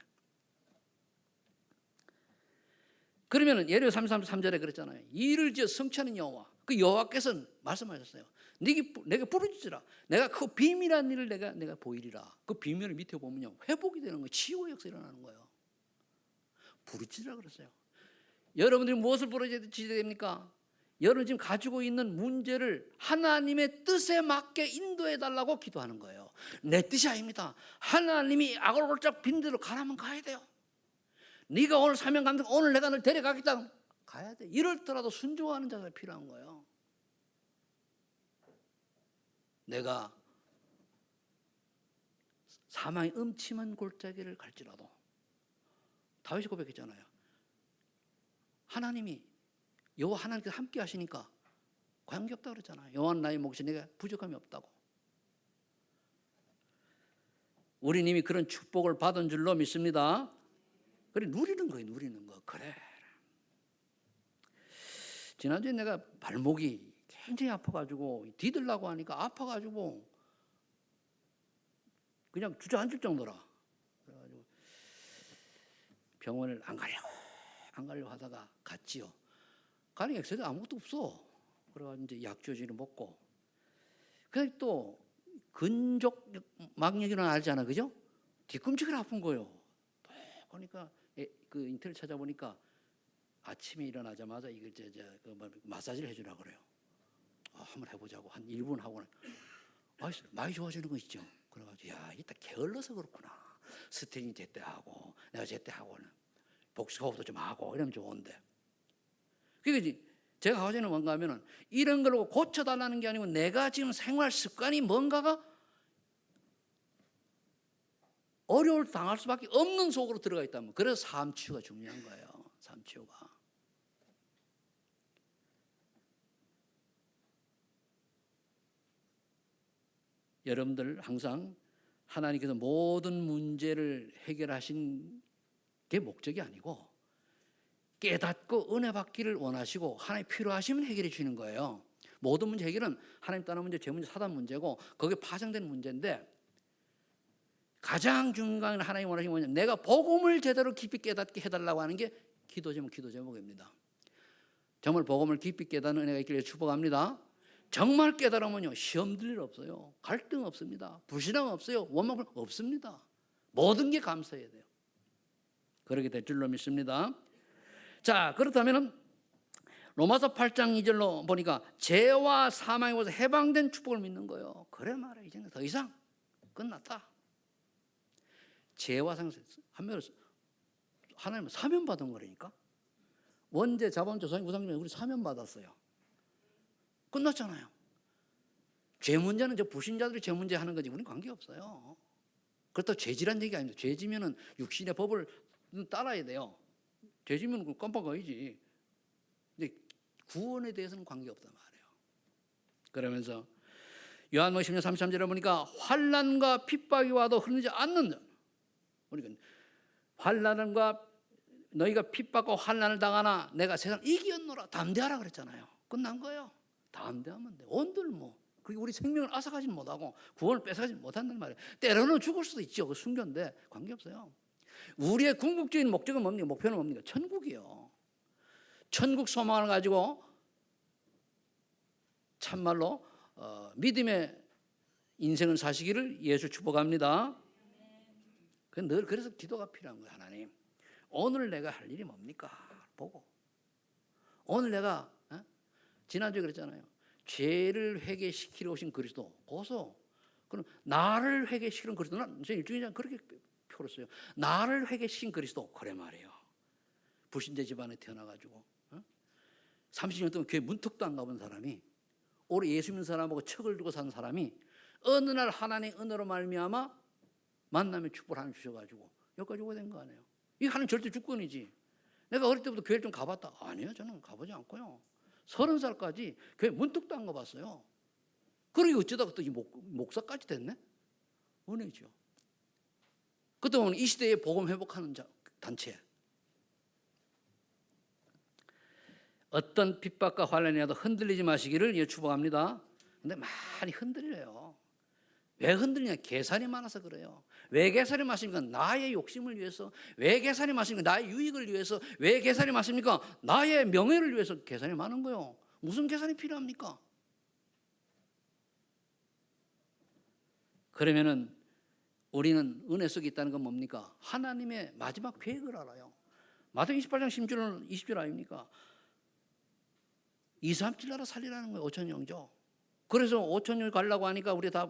S1: 그러면은 예레미야 33절에 그랬잖아요. 이를 지어 성취하는 여호와. 그 여호와께서는 말씀하셨어요. 내가 부르짖으라. 내가 그 비밀한 일을 내가 보이리라. 그 비밀을 밑에 보면요 회복이 되는 거예요. 치유의 역사 일어나는 거예요. 부르짖으라 그랬어요. 여러분들이 무엇을 부르짖어야 됩니까? 여러분 지금 가지고 있는 문제를 하나님의 뜻에 맞게 인도해 달라고 기도하는 거예요. 내 뜻이 아닙니다. 하나님이 악을 올짝 빈 대로 가라면 가야 돼요. 네가 오늘 사명 감동 오늘 내가 널 데려가겠다 가야 돼. 이럴더라도 순종하는 자가 필요한 거예요. 내가 사망의 음침한 골짜기를 갈지라도 다윗이 고백했잖아요. 하나님이 여호와 하나님께서 함께 하시니까 관계없다고 그랬잖아요. 여호와는 나의 목시 내가 부족함이 없다고. 우리 님이 그런 축복을 받은 줄로 믿습니다. 그래 누리는 거예요. 누리는 거. 그래. 지난주에 내가 발목이 굉장히 아파가지고 디들라고 하니까 아파가지고 그냥 주저앉을 정도라. 그래가지고 병원을 안 가려고 하다가 갔지요. 가는 엑스레이 아무것도 없어. 그래가지고 이제 약조지를 먹고. 그래 또 근족 막력이라는 알잖아, 그죠? 뒤꿈치가 아픈 거예요. 그러니까 그 인터넷 찾아보니까 아침에 일어나자마자 이걸 마사지를 해주라 그래요. 한번 해보자고 한 1분 하고는 많이 좋아지는 거 있죠. 그래가지고 야 이따 게을러서 그렇구나. 스트레칭 제때 하고 내가 제때 하고는 복식호흡도 좀 하고 이러면 좋은데. 그러니까 제가 하고자 하는 뭔가 하면은 이런 걸로 고쳐달라는 게 아니고 내가 지금 생활 습관이 뭔가가 어려울 당할 수밖에 없는 속으로 들어가 있다면 그래서 삶치유가 중요한 거예요. 삶치유가. 여러분들 항상 하나님께서 모든 문제를 해결하신 게 목적이 아니고 깨닫고 은혜 받기를 원하시고 하나님 필요하시면 해결해 주시는 거예요. 모든 문제 해결은 하나님 따라 문제, 제 문제, 사단 문제고 거기에 파생된 문제인데 가장 중요한 건 하나님 원하시는 건 내가 복음을 제대로 깊이 깨닫게 해달라고 하는 게 기도 제목입니다. 정말 복음을 깊이 깨닫는 은혜가 있기를 축복합니다. 정말 깨달으면요 시험 들 일 없어요. 갈등 없습니다. 불신앙 없어요. 원망 없습니다. 모든 게 감사해야 돼요. 그렇게 될 줄로 믿습니다. 자 그렇다면 로마서 8장 2절로 보니까 죄와 사망에서 해방된 축복을 믿는 거예요. 그래 말이야. 이제는 더 이상 끝났다. 죄와 사망 한면으로 하나님은 사면 받은 거라니까. 원죄, 자범죄, 소행, 구상죄 우리 사면 받았어요. 끝났잖아요. 죄 문제는 저 불신자들이 죄 문제 하는 거지 우리는 관계없어요. 그렇다고 죄지란 얘기 아닙니다. 죄지면은 육신의 법을 따라야 돼요. 죄지면 깜빡가야지. 근데 구원에 대해서는 관계없단 말이에요. 그러면서 요한복음 10장 33절에 보니까 환난과 핍박이 와도 흐르지 않는 자. 그러니까 환난과 너희가 핍박과 환난을 당하나 내가 세상을 이기었노라. 담대하라 그랬잖아요. 끝난 거예요. 담대하면 돼. 온들 뭐. 그게 우리 생명을 앗아가지 못하고 구원을 뺏어가지 못한단 말이에요. 때로는 죽을 수도 있죠. 그 순교인데 관계없어요. 우리의 궁극적인 목적은 뭡니까? 목표는 뭡니까? 천국이요. 천국 소망을 가지고 참말로 믿음의 인생을 사시기를 예수 축복합니다. 늘 그래서 기도가 필요한 거예요. 하나님, 오늘 내가 할 일이 뭡니까? 보고 오늘 내가 지난주에 그랬잖아요. 죄를 회개시키러 오신 그리스도 고소. 그럼 나를 회개시키는 그리스도는 제 일주일에 그렇게 표렸어요. 나를 회개시킨 그리스도. 그래 말이에요. 불신자 집안에 태어나가지고 30년 동안 교회 문턱도 안 가본 사람이 오래 예수 믿는 사람하고 척을 두고 사는 사람이 어느 날 하나님의 은혜로 말미암아 만남의 축복을 하나님 주셔가지고 여기까지 오게 된 거 아니에요. 이게 하나님 절대 주권이지. 내가 어릴 때부터 교회를 좀 가봤다. 아니요, 저는 가보지 않고요. 30살까지 교회 문턱도 안 가봤어요. 그러니 어쩌다가 또 이 목사까지 됐네? 은혜죠. 그때 보면 이 시대에 복음 회복하는 단체. 어떤 핍박과 환난이라도 흔들리지 마시기를 축복합니다. 근데 많이 흔들려요. 왜 흔들리냐? 계산이 많아서 그래요. 왜 계산이 많습니까? 나의 욕심을 위해서. 왜 계산이 많습니까? 나의 유익을 위해서. 왜 계산이 많습니까? 나의 명예를 위해서 계산이 많은 거예요. 무슨 계산이 필요합니까? 그러면은 우리는 은혜 속에 있다는 건 뭡니까? 하나님의 마지막 계획을 알아요. 마태복음 28장 20절 아닙니까? 2, 3, 7 나라 살리라는 거예요. 5천 영죠. 그래서 5천 영 가려고 하니까 우리 다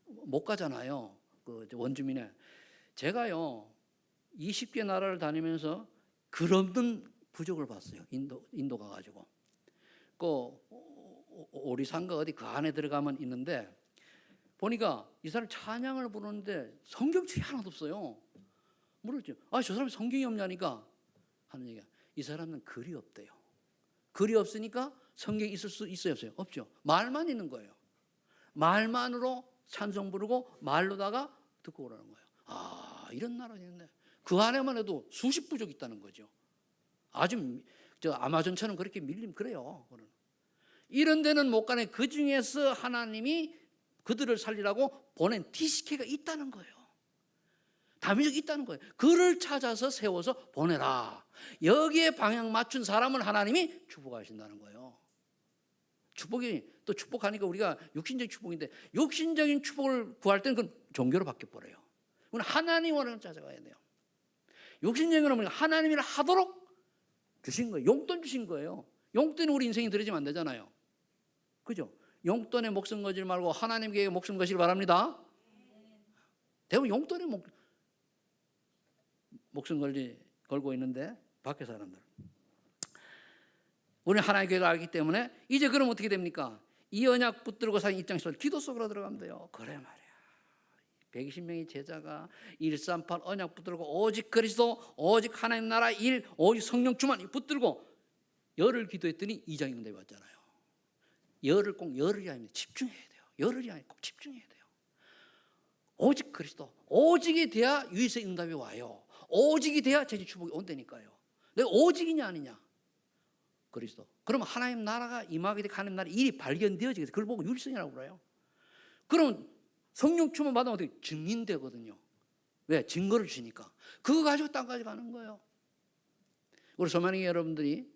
S1: 못 가잖아요. 그 원주민에. 제가요 20개 나라를 다니면서 그런 부족을 봤어요. 인도 가가지고. 오리산가 어디 그 안에 들어가면 있는데 보니까 이 사람 찬양을 부르는데 성경책이 하나도 없어요. 물었죠. 저 사람이 성경이 없냐니까 하는 얘기야. 이 사람은 글이 없대요. 글이 없으니까 성경이 있을 수 있어요, 없어요? 없죠. 말만 있는 거예요. 말만으로 찬송 부르고 말로다가 듣고 오라는 거예요. 이런 나라가 있는데 그 안에만 해도 수십 부족이 있다는 거죠. 아주 아마존처럼 그렇게 밀림 그래요. 이런 데는 못 가네. 그 중에서 하나님이 그들을 살리라고 보낸 TCK가 있다는 거예요. 다민족이 있다는 거예요. 그를 찾아서 세워서 보내라. 여기에 방향 맞춘 사람을 하나님이 축복하신다는 거예요. 축복이 또 축복하니까 우리가 육신적인 축복인데 육신적인 축복을 구할 때는 그건 종교로 바뀌어버려요. 그건 하나님 원하는 찾아가야 돼요. 육신적인 건 하나님이 하도록 주신 거예요. 용돈 주신 거예요. 용돈이 우리 인생이 들어지면 안 되잖아요. 그죠? 용돈에 목숨 걸지 말고 하나님께 목숨 거시길 바랍니다. 대부분 용돈에 목숨 걸고 있는데 밖에 사람들. 우리는 하나님의 계획을 알기 때문에 이제 그럼 어떻게 됩니까? 이 언약 붙들고 사는 입장에서 기도 속으로 들어가면 돼요. 그래 말이야. 120명의 제자가 138 언약 붙들고 오직 그리스도, 오직 하나님 나라 일, 오직 성령 충만 붙들고 열흘 기도했더니 2장의 응답이 왔잖아요. 열흘이 아니면 집중해야 돼요. 열흘이 아니면 꼭 집중해야 돼요. 오직 그리스도, 오직이 돼야 유일성 응답이 와요. 오직이 돼야 제지 축복이 온다니까요. 내가 오직이냐 아니냐? 그리스도. 그러면 하나님 나라가 임하게 되고 하나님 나라 일이 발견되어지게 돼요. 그걸 보고 유일성이라고 그래요. 그러면 성령 충만 받으면 어떻게 증인되거든요. 왜? 증거를 주니까. 그거 가지고 땅까지 가는 거예요. 우리 소만인 여러분들이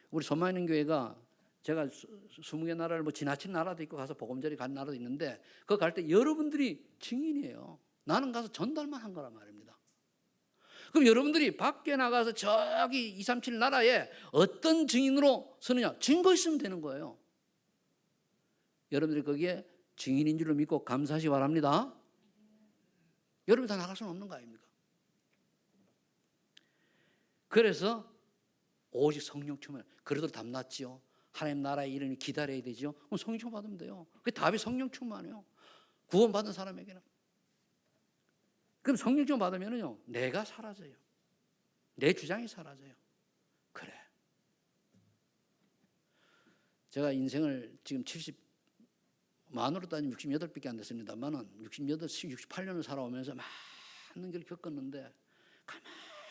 S1: 우리 소만인 교회가 제가 20개 나라를 지나친 나라도 있고 가서 보금자리 간 나라도 있는데 그거 갈 때 여러분들이 증인이에요. 나는 가서 전달만 한 거란 말입니다. 그럼 여러분들이 밖에 나가서 저기 237 나라에 어떤 증인으로 서느냐? 증거 있으면 되는 거예요. 여러분들이 거기에 증인인 줄로 믿고 감사하시 바랍니다. 여러분 다 나갈 수는 없는 거 아닙니까? 그래서 오직 성령 충만. 그래도 담났지요. 하나님 나라의 일을 기다려야 되죠. 그럼 성령 충만 받으면 돼요. 그게 답이 성령 충만이에요. 구원받은 사람에게는. 그럼 성령 충만 받으면요, 내가 사라져요. 내 주장이 사라져요. 그래. 제가 인생을 지금 만으로 따지면 68밖에 안 됐습니다만은 68년을 살아오면서 많은 걸 겪었는데 가만히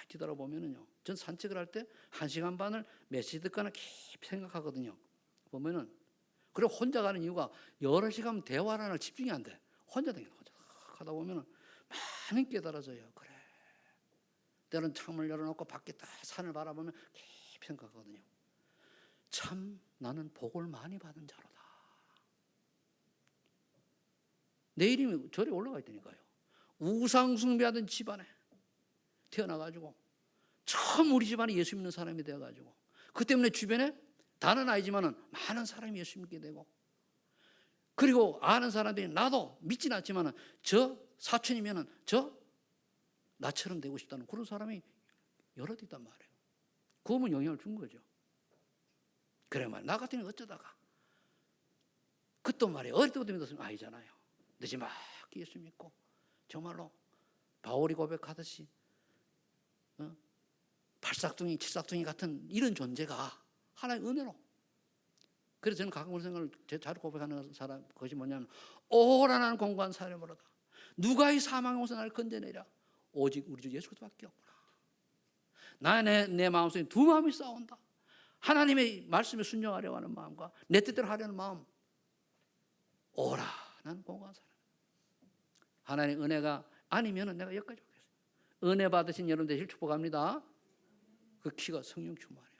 S1: 뒤돌아보면은요. 전 산책을 할 때 1시간 반을 메시지 듣거나 깊이 생각하거든요. 보면은 그리고 혼자 가는 이유가 여러 시간 대화를 하는 집중이 안 돼. 혼자 다니는 혼자 하다 보면은 많은 깨달아져요. 그래. 때로는 창문을 열어놓고 밖에 딱 산을 바라보면 깊이 생각하거든요. 참 나는 복을 많이 받은 자로다. 내 이름이 절에 올라가 있다니까요. 우상 숭배하던 집안에 태어나가지고 처음 우리 집안에 예수 믿는 사람이 되어가지고 그 때문에 주변에 다는 아니지만은 많은 사람이 예수 믿게 되고 그리고 아는 사람들이 나도 믿진 않지만은 저 사촌이면은 저 나처럼 되고 싶다는 그런 사람이 여럿 있단 말이에요. 그 보면 영향을 준 거죠. 그래 말이야. 나 같으면 어쩌다가 그것도 말이에요. 어릴 때부터 믿었으면 아니잖아요. 늦지막히 예수 믿고 정말로 바울이 고백하듯이 팔싹둥이 칠싹둥이 같은 이런 존재가 하나의 은혜로. 그래서 저는 가끔 그런 생각을 제 자료 고백하는 사람 그것이 뭐냐면 오라 나는 공고한 사람으로다. 누가 이 사망에서 나를 건져내랴. 오직 우리 주 예수 그리스도밖에 없구나. 내 마음속에 두 마음이 싸운다. 하나님의 말씀에 순종하려고 하는 마음과 내 뜻대로 하려는 마음. 오라 나는 공고한 사람. 하나님의 은혜가 아니면 내가 여기까지 오겠어요. 은혜 받으신 여러분 되실 축복합니다. 그 키가 성령 충만해요.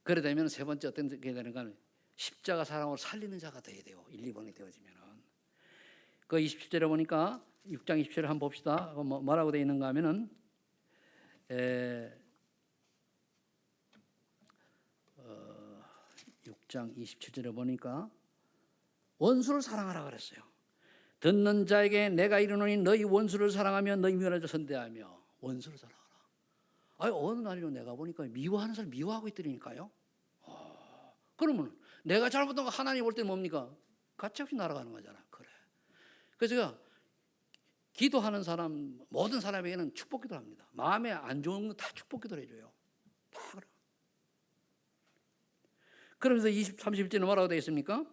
S1: 그래 되면 세 번째 어떤 게 되는가 십자가 사랑으로 살리는 자가 되어야 돼요. 1, 2번이 되어지면은. 그 27절에 보니까 6장 27절을 한번 봅시다. 뭐라고 되어 있는가 하면은 6장 27절에 보니까 원수를 사랑하라 그랬어요. 듣는 자에게 내가 이르노니 너희 원수를 사랑하며 너희 미워하는 자 선대하며. 원수를 사랑하라. 아니 어느 날이로 내가 보니까 미워하는 사람 미워하고 있더라니까요. 그러면 내가 잘못한 거 하나님 볼 때 뭡니까? 가차없이 날아가는 거잖아. 그래. 그래서 제가 기도하는 사람 모든 사람에게는 축복 기도를 합니다. 마음에 안 좋은 거 다 축복 기도를 해줘요. 다 그래. 그러면서 31절에 뭐라고 되어 있습니까?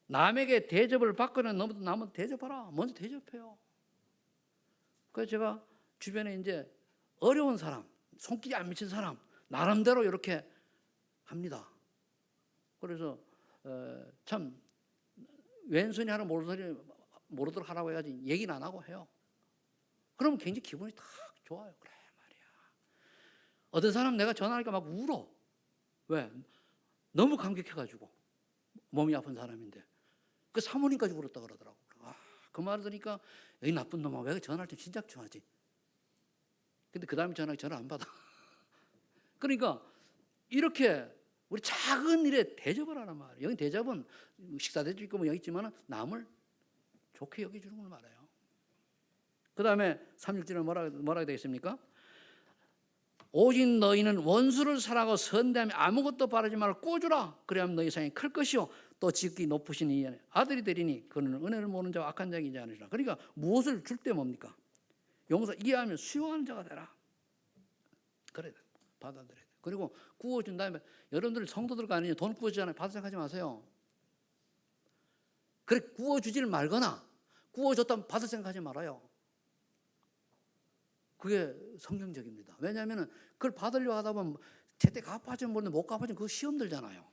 S1: 남에게 대접을 받거나 남은 대접하라. 먼저 대접해요. 그래서 제가 주변에 이제 어려운 사람, 손길이 안 미친 사람 나름대로 이렇게 합니다. 그래서 참 왼손이 하나 모르도록 하라고 해가지고 얘기는 안 하고 해요. 그러면 굉장히 기분이 딱 좋아요. 그래 말이야. 어떤 사람 내가 전화하니까 막 울어. 왜? 너무 감격해가지고 몸이 아픈 사람인데 그 사모님까지 울었다 그러더라고. 그 말을 들으니까 이 나쁜 놈아 왜 전화할 때 진작 전화하지? 근데 그 다음에 전화 안 받아. 그러니까 이렇게 우리 작은 일에 대접을 하란 말이에요. 여기 대접은 식사 대접 있고 뭐 여기 있지만 남을 좋게 여겨주는 걸 말해요. 그 다음에 36절에 뭐라고 되어 있습니까? 오직 너희는 원수를 사랑하고 선대하며 아무것도 바라지 말고 꾸주라. 그래야만 너희 상이 클 것이요 또 지극히 높으신 이 아들이 되리니 그는 은혜를 모르는 자와 악한 자이지 않으리라. 그러니까 무엇을 줄 때 뭡니까? 용서 이해하면 수용하는 자가 되라. 그래 받아들여야 돼. 그리고 구워준 다음에 여러분들 성도들과 아니냐 돈 구워주잖아요. 받을 생각하지 마세요. 그래 구워주지를 말거나 구워줬다면 받을 생각하지 말아요. 그게 성경적입니다. 왜냐하면 그걸 받으려고 하다 보면 제때 갚아주면 모르는데 못 갚아주면 그거 시험 들잖아요.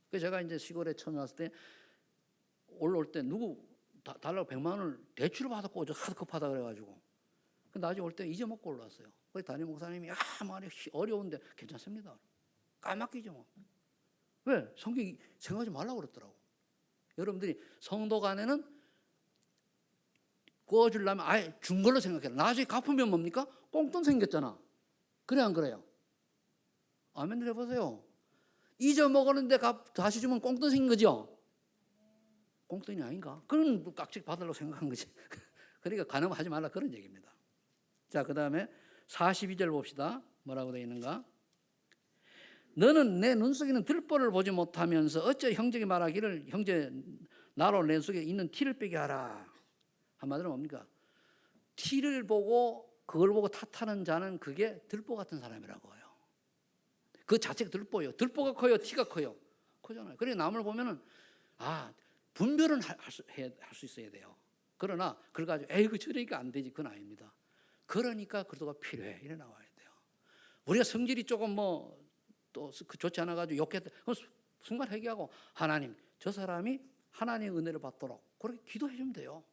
S1: 그래서 제가 이제 시골에 처음 왔을 때 올라올 때 누구 달라고 100만 원을 대출을 받았고 하도 급하다 그래가지고 나중에 올 때 잊어먹고 올라왔어요. 그래서 담임 목사님이 말이 어려운데 괜찮습니다. 까맣기죠 뭐. 왜? 성경이 생각하지 말라고 그랬더라고. 여러분들이 성도 간에는 구워주려면 아예 준 걸로 생각해라. 나중에 갚으면 뭡니까? 꽁돈 생겼잖아. 그래 안 그래요? 아멘 해보세요. 잊어먹었는데 다시 주면 꽁돈 생긴 거죠? 꽁돈이 아닌가? 그런 깍지 받으려고 생각한 거지. 그러니까 가늠하지 말라 그런 얘기입니다. 자, 그 다음에 42절 봅시다. 뭐라고 되어 있는가? 너는 내 눈 속에는 들보를 보지 못하면서 어째 형제에게 말하기를 형제 나로 내 속에 있는 티를 빼게 하라. 한마디로 뭡니까? 티를 보고 그걸 보고 탓하는 자는 그게 들보 같은 사람이라고 해요. 그 자체가 들보예요. 들보가 커요, 티가 커요. 크잖아요. 그래 남을 보면은 분별은 할 수 있어야 돼요. 그러나 그걸 가지고 그 저러니까 안 되지, 그건 아닙니다. 그러니까 그도가 필요해, 이래 나와야 돼요. 우리가 성질이 조금 또 좋지 않아 가지고 욕했다, 순간 회개하고 하나님, 저 사람이 하나님의 은혜를 받도록 그렇게 기도해 주면 돼요.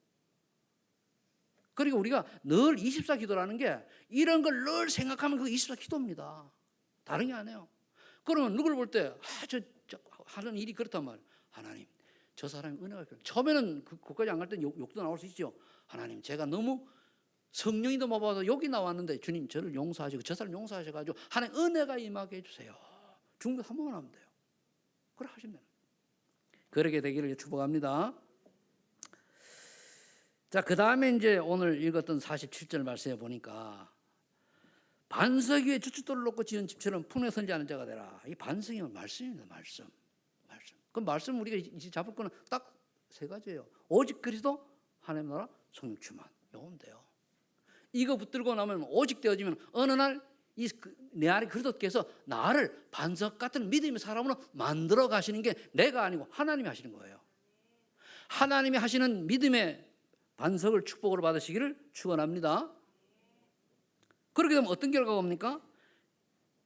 S1: 그리고 우리가 늘 24 기도라는 게 이런 걸 늘 생각하면 그 24 기도입니다. 다른 게 아니에요. 그러면 누굴 볼 때 저 하는 일이 그렇단 말이에요. 하나님, 저 사람이 은혜가 필요해요. 처음에는 그까지 안 갈 땐 욕도 나올 수 있죠. 하나님, 제가 너무 성령이도 못 받아서 여기 나왔는데 주님 저를 용서하시고 저 사람 용서하셔가지고 하나님 은혜가 임하게 해주세요. 중도 한 번만 하면 돼요. 그래 하시면 돼요. 그렇게 되기를 축복합니다. 자, 그 다음에 이제 오늘 읽었던 47절 말씀에 보니까 반석 위에 주춧돌을 놓고 지은 집처럼 풍랑에 선지 않은 자가 되라. 이 반석이 말씀입니다. 말씀. 그 말씀 우리가 이제 잡을 거는 딱 세 가지예요. 오직 그리스도, 하나님 나라, 성령 충만. 이거면 돼요. 이거 붙들고 나면 오직 되어지면 어느 날 내 안에 그리스도께서 나를 반석 같은 믿음의 사람으로 만들어 가시는 게 내가 아니고 하나님이 하시는 거예요. 하나님이 하시는 믿음의 반석을 축복으로 받으시기를 축원합니다. 그렇게 되면 어떤 결과가 옵니까?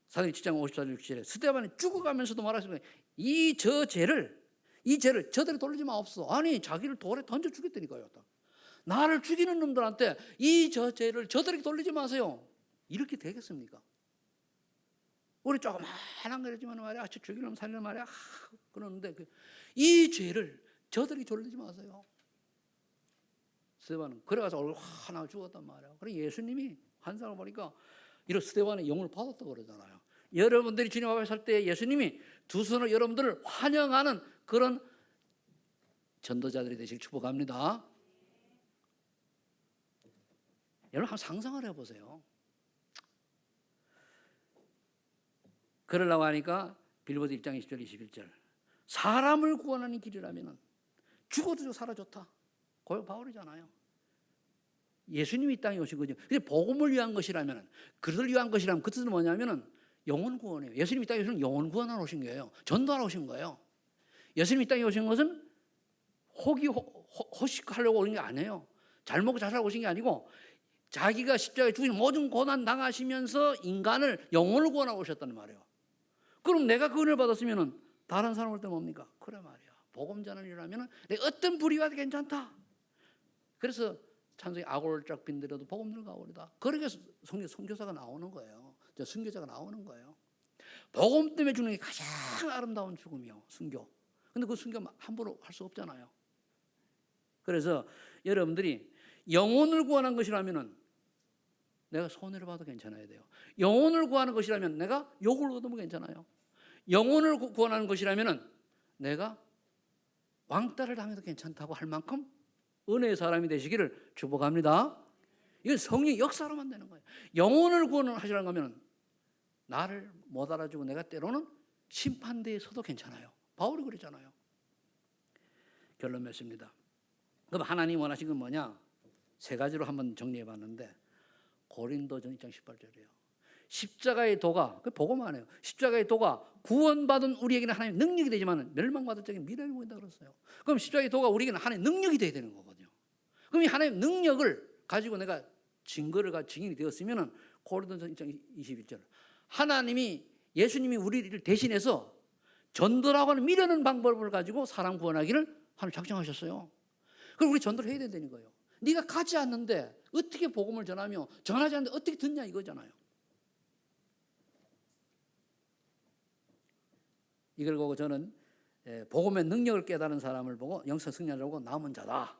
S1: 사도행 7장 54절 67절에 스데반이 죽어가면서도 말하십니다. 이 죄를 저들이 돌리지 마옵소서. 아니 자기를 돌에 던져 죽였다니까요. 나를 죽이는 놈들한테 이 죄를 저들에게 돌리지 마세요. 이렇게 되겠습니까? 우리 조그만한 거지만 말이야, 죽이는 놈 살리는 말이야, 그러는데 이 죄를 저들에게 돌리지 마세요. 스데반은 그래가서 얼굴 하나 죽었단 말이야. 그래 예수님이 환상을 보니까 이런 스데반의 영을 받았다고 그러잖아요. 여러분들이 주님 앞에 설 때 예수님이 두 손으로 여러분들을 환영하는 그런 전도자들이 되시길 축복합니다. 여러분 한번 상상을 해보세요. 그러려고 하니까 빌보드 1장 20절 21절 사람을 구원하는 길이라면 죽어도 살아 좋다. 고요 바울이잖아요. 예수님이 이 땅에 오신 거죠. 근데 복음을 위한 것이라면, 그들을 위한 것이라면 그 뜻은 뭐냐면은 영혼 구원이에요. 예수님이 이 땅에 오신 영혼 구원하러 오신 거예요. 전도하러 오신 거예요. 예수님이 이 땅에 오신 것은 호식하려고 오신 게 아니에요. 잘 먹고 잘 살고 오신 게 아니고 자기가 십자가에 죽으신 모든 고난 당하시면서 인간을 영혼을 구원하고 오셨다는 말이에요. 그럼 내가 그 은혜를 받았으면 다른 사람 올 때 뭡니까? 그래 말이야. 복음 전하려면 내가 어떤 불이 와도 괜찮다. 그래서 찬송이 아골짝 빈들여도 복음 가오리다. 그렇게 선교사가 나오는 거예요. 순교자가 나오는 거예요. 복음 때문에 죽는 게 가장 아름다운 죽음이요. 순교. 근데 그 순교 함부로 할 수 없잖아요. 그래서 여러분들이 영혼을 구원한 것이라면 내가 손해를 봐도 괜찮아야 돼요. 영혼을 구하는 것이라면 내가 욕을 얻으면 괜찮아요. 영혼을 구원하는 것이라면 내가 왕따를 당해도 괜찮다고 할 만큼 은혜의 사람이 되시기를 축복합니다. 이건 성령의 역사로만 되는 거예요. 영혼을 구원하시라는 거면 나를 못 알아주고 내가 때로는 심판대에 서도 괜찮아요. 바울이 그랬잖아요. 결론 맺습니다. 그럼 하나님 원하신 건 뭐냐? 세 가지로 한번 정리해 봤는데 고린도전 1장 18절이에요. 십자가의 도가, 그 복음 안 해요. 십자가의 도가 구원받은 우리에게는 하나님의 능력이 되지만 멸망받을 적에 미련이 보인다 그랬어요. 그럼 십자가의 도가 우리에게는 하나님의 능력이 되어야 되는 거거든요. 그럼 이 하나님의 능력을 가지고 내가 증인이 되었으면 고린도전 1장 21절 하나님이 예수님이 우리를 대신해서 전도라고 하는 미련한 방법을 가지고 사람 구원하기를 하나님 작정하셨어요. 그럼 우리 전도를 해야 된다는 거예요. 네가 가지 않는데 어떻게 복음을 전하며 전하지 않는데 어떻게 듣냐 이거잖아요. 이걸 보고 저는 복음의 능력을 깨달은 사람을 보고 영성 승리하려고 남은 자다.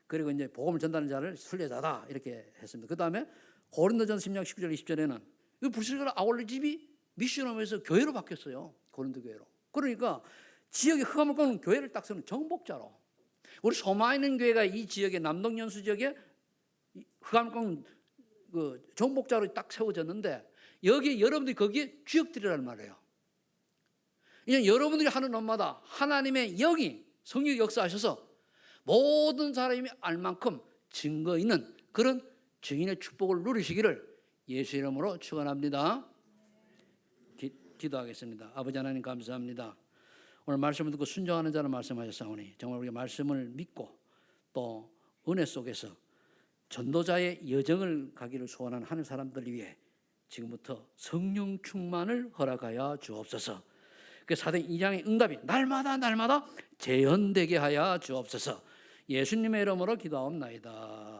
S1: 그리고 이제 복음을 전달하는 자를 순례자다 이렇게 했습니다. 그 다음에 고린도전서 10장 19절 20절에는 이 불신자 아울러 집이 미션홈에서 교회로 바뀌었어요. 고린도 교회로. 그러니까 지역에 흑암을 꺾는 교회를 딱 세우는 정복자로. 우리 소마있는 교회가 이 지역에 남동연수 지역에 흑암을 꺾는 그 정복자로 딱 세워졌는데 여기에 여러분들이 거기에 주역들이라는 말이에요. 이제 여러분들이 하는 업마다 하나님의 영이 성령이 역사하셔서 모든 사람이 알 만큼 증거 있는 그런 증인의 축복을 누리시기를 예수 이름으로 축원합니다. 기도하겠습니다. 아버지 하나님 감사합니다. 오늘 말씀을 듣고 순종하는 자는 말씀하셨사오니 정말 우리가 말씀을 믿고 또 은혜 속에서 전도자의 여정을 가기를 소원하는 하는 사람들을 위해 지금부터 성령 충만을 허락하여 주옵소서. 그 사도행 2장의 응답이 날마다 재현되게 하여 주옵소서. 예수님의 이름으로 기도하옵나이다.